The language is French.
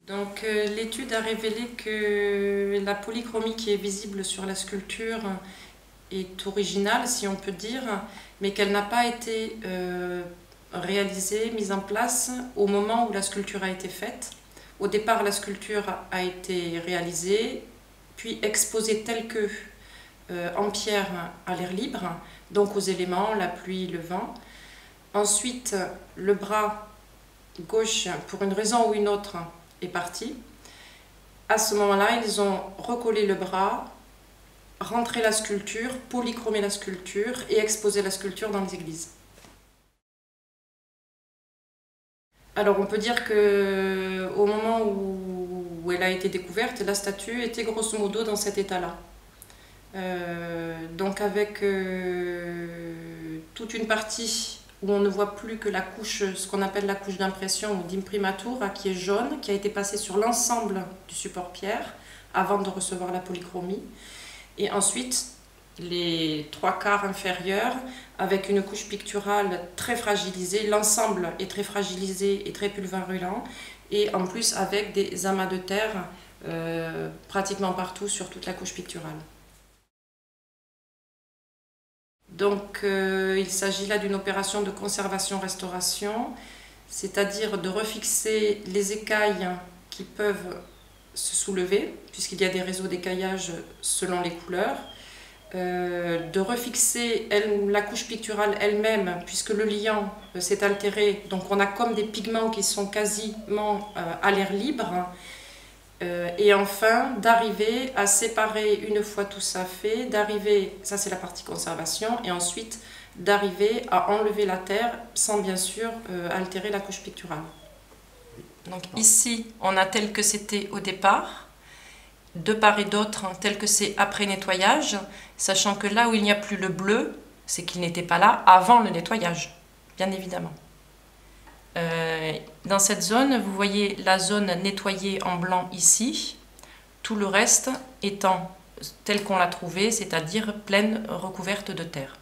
Donc l'étude a révélé que la polychromie qui est visible sur la sculpture est originale, si on peut dire, mais qu'elle n'a pas été réalisée, mise en place au moment où la sculpture a été faite. Au départ, la sculpture a été réalisée, puis exposée telle que en pierre à l'air libre, donc aux éléments, la pluie, le vent. Ensuite, le bras gauche, pour une raison ou une autre, est parti. À ce moment-là, ils ont recollé le bras, rentré la sculpture, polychromé la sculpture et exposé la sculpture dans les églises. Alors on peut dire que au moment où elle a été découverte, la statue était grosso modo dans cet état-là. Donc avec toute une partie où on ne voit plus que la couche, ce qu'on appelle la couche d'impression ou d'imprimatur, qui est jaune, qui a été passée sur l'ensemble du support pierre avant de recevoir la polychromie. Et ensuite, les 3/4 inférieurs avec une couche picturale très fragilisée. L'ensemble est très fragilisé et très pulvérulent. Et en plus avec des amas de terre pratiquement partout sur toute la couche picturale. Donc il s'agit là d'une opération de conservation-restauration, c'est-à-dire de refixer les écailles qui peuvent se soulever, puisqu'il y a des réseaux d'écaillage selon les couleurs, de refixer la couche picturale elle-même, puisque le liant s'est altéré, donc on a comme des pigments qui sont quasiment à l'air libre, et enfin d'arriver à séparer, une fois tout ça fait, d'arriver, ça c'est la partie conservation, et ensuite d'arriver à enlever la terre sans bien sûr altérer la couche picturale. Donc ici on a tel que c'était au départ, de part et d'autre tel que c'est après nettoyage, sachant que là où il n'y a plus le bleu, c'est qu'il n'était pas là avant le nettoyage, bien évidemment. Dans cette zone, vous voyez la zone nettoyée en blanc ici, tout le reste étant tel qu'on l'a trouvé, c'est-à-dire pleine recouverte de terre.